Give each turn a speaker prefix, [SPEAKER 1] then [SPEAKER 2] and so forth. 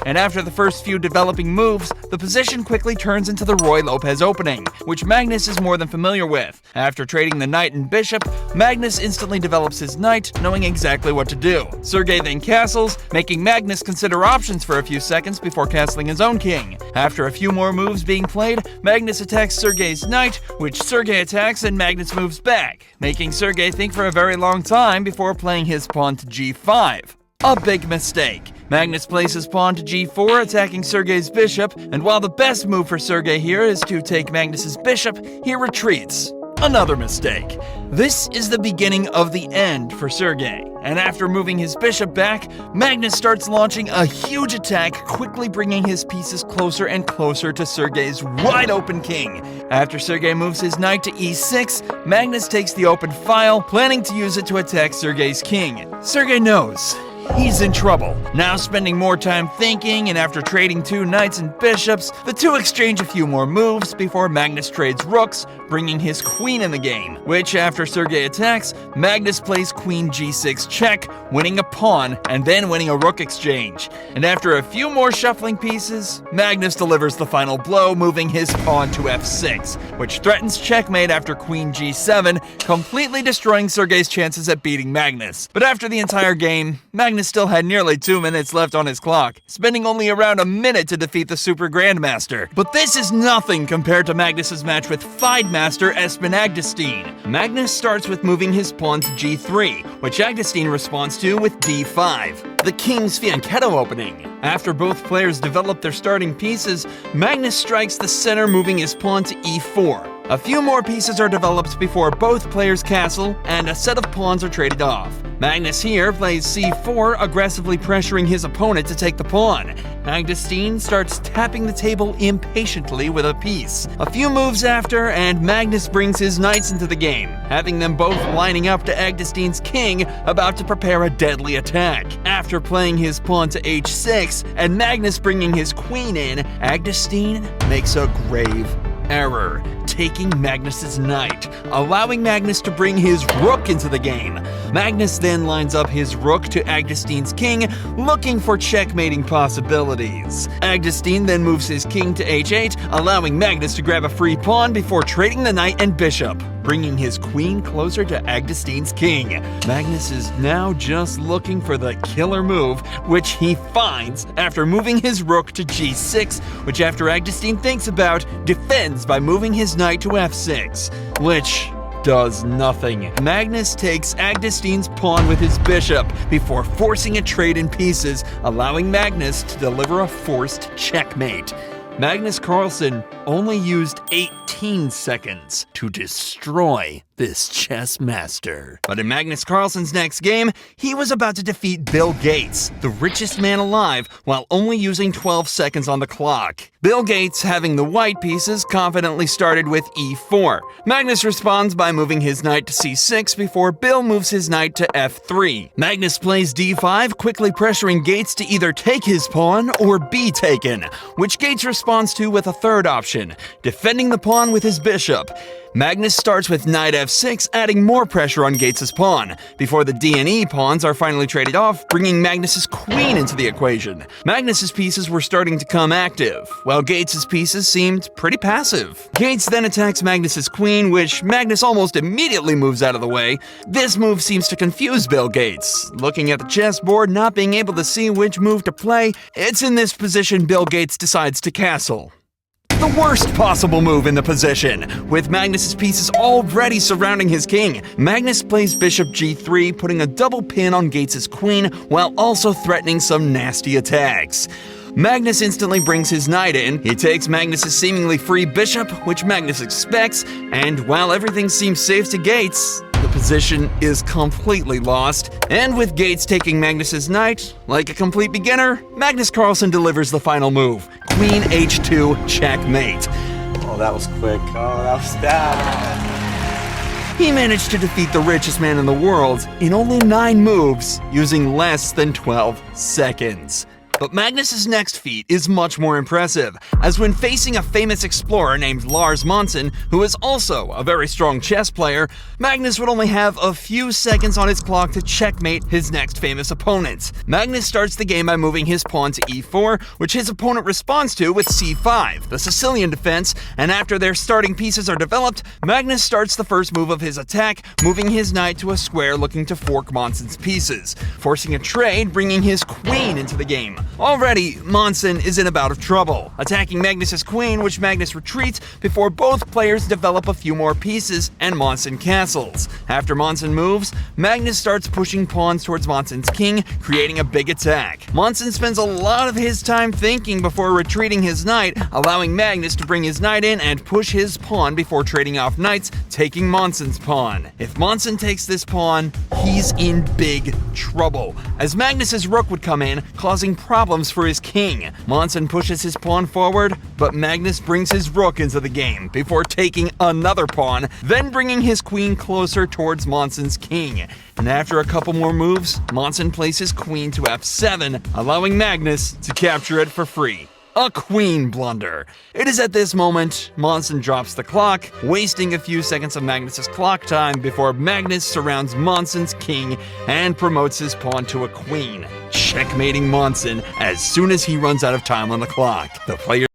[SPEAKER 1] And after the first few developing moves, the position quickly turns into the Ruy Lopez opening, which Magnus is more than familiar with. After trading the knight and bishop, Magnus instantly develops his knight, knowing exactly what to do. Sergei then castles, making Magnus consider options for a few seconds before castling his own king. After a few more moves being played, Magnus attacks Sergei's knight, which Sergei attacks and Magnus moves back, making Sergei think for a very long time before playing his pawn to g5. A big mistake. Magnus plays his pawn to g4, attacking Sergei's bishop, and while the best move for Sergei here is to take Magnus's bishop, he retreats. Another mistake. This is the beginning of the end for Sergei, and after moving his bishop back, Magnus starts launching a huge attack, quickly bringing his pieces closer and closer to Sergei's wide-open king. After Sergei moves his knight to e6, Magnus takes the open file, planning to use it to attack Sergei's king. Sergei knows he's in trouble. Now spending more time thinking, and after trading 2 knights and bishops, the two exchange a few more moves before Magnus trades rooks, bringing his queen in the game, which after Sergei attacks, Magnus plays queen g6 check, winning a pawn, and then winning a rook exchange. And after a few more shuffling pieces, Magnus delivers the final blow, moving his pawn to f6, which threatens checkmate after queen g7, completely destroying Sergei's chances at beating Magnus. But after the entire game, Magnus still had nearly 2 minutes left on his clock, spending only around a minute to defeat the Super Grandmaster. But this is nothing compared to Magnus's match with Fidemaster Espen Agdestein. Magnus starts with moving his pawn to g3, which Agdestein responds to with d5, the King's Fianchetto opening. After both players develop their starting pieces, Magnus strikes the center, moving his pawn to e4. A few more pieces are developed before both players castle, and a set of pawns are traded off. Magnus here plays c4, aggressively pressuring his opponent to take the pawn. Agdestein starts tapping the table impatiently with a piece. A few moves after, and Magnus brings his knights into the game, having them both lining up to Agdestein's king, about to prepare a deadly attack. After playing his pawn to h6, and Magnus bringing his queen in, Agdestein makes a grave error, taking Magnus's knight, allowing Magnus to bring his rook into the game. Magnus then lines up his rook to Agdestein's king, looking for checkmating possibilities. Agdestein then moves his king to h8, allowing Magnus to grab a free pawn before trading the knight and bishop, bringing his queen closer to Agdestein's king. Magnus is now just looking for the killer move, which he finds after moving his rook to g6, which after Agdestein thinks about, defends by moving his knight to f6, which does nothing. Magnus takes Agdestein's pawn with his bishop before forcing a trade in pieces, allowing Magnus to deliver a forced checkmate. Magnus Carlsen only used 18 seconds to destroy this chess master. But in Magnus Carlsen's next game, he was about to defeat Bill Gates, the richest man alive, while only using 12 seconds on the clock. Bill Gates, having the white pieces, confidently started with e4. Magnus responds by moving his knight to c6 before Bill moves his knight to f3. Magnus plays d5, quickly pressuring Gates to either take his pawn or be taken, which Gates responds to with a third option, defending the pawn with his bishop. Magnus starts with knight f6, adding more pressure on Gates' pawn, before the d and e pawns are finally traded off, bringing Magnus' queen into the equation. Magnus' pieces were starting to come active, while Gates' pieces seemed pretty passive. Gates then attacks Magnus' queen, which Magnus almost immediately moves out of the way. This move seems to confuse Bill Gates. Looking at the chessboard, not being able to see which move to play, it's in this position Bill Gates decides to castle. The worst possible move in the position, with Magnus' pieces already surrounding his king. Magnus plays bishop g3, putting a double pin on Gates' queen, while also threatening some nasty attacks. Magnus instantly brings his knight in. He takes Magnus' seemingly free bishop, which Magnus expects, and while everything seems safe to Gates, the position is completely lost. And with Gates taking Magnus' knight, like a complete beginner, Magnus Carlsen delivers the final move, queen h2 checkmate.
[SPEAKER 2] Oh, that was quick. Oh, that was bad.
[SPEAKER 1] He managed to defeat the richest man in the world in only 9 moves, using less than 12 seconds. But Magnus's next feat is much more impressive, as when facing a famous explorer named Lars Monsen, who is also a very strong chess player, Magnus would only have a few seconds on his clock to checkmate his next famous opponent. Magnus starts the game by moving his pawn to e4, which his opponent responds to with c5, the Sicilian defense, and after their starting pieces are developed, Magnus starts the first move of his attack, moving his knight to a square looking to fork Monsen's pieces, forcing a trade, bringing his queen into the game. Already, Monsen is in a bout of trouble, attacking Magnus's queen, which Magnus retreats before both players develop a few more pieces and Monsen castles. After Monsen moves, Magnus starts pushing pawns towards Monsen's king, creating a big attack. Monsen spends a lot of his time thinking before retreating his knight, allowing Magnus to bring his knight in and push his pawn before trading off knights, taking Monsen's pawn. If Monsen takes this pawn, he's in big trouble, as Magnus's rook would come in, causing problems for his king. Monsen pushes his pawn forward, but Magnus brings his rook into the game before taking another pawn, then bringing his queen closer towards Monsen's king. And after a couple more moves, Monsen places queen to f7, allowing Magnus to capture it for free. A queen blunder. It is at this moment Monsen drops the clock, wasting a few seconds of Magnus's clock time before Magnus surrounds Monsen's king and promotes his pawn to a queen, checkmating Monsen as soon as he runs out of time on the clock. The player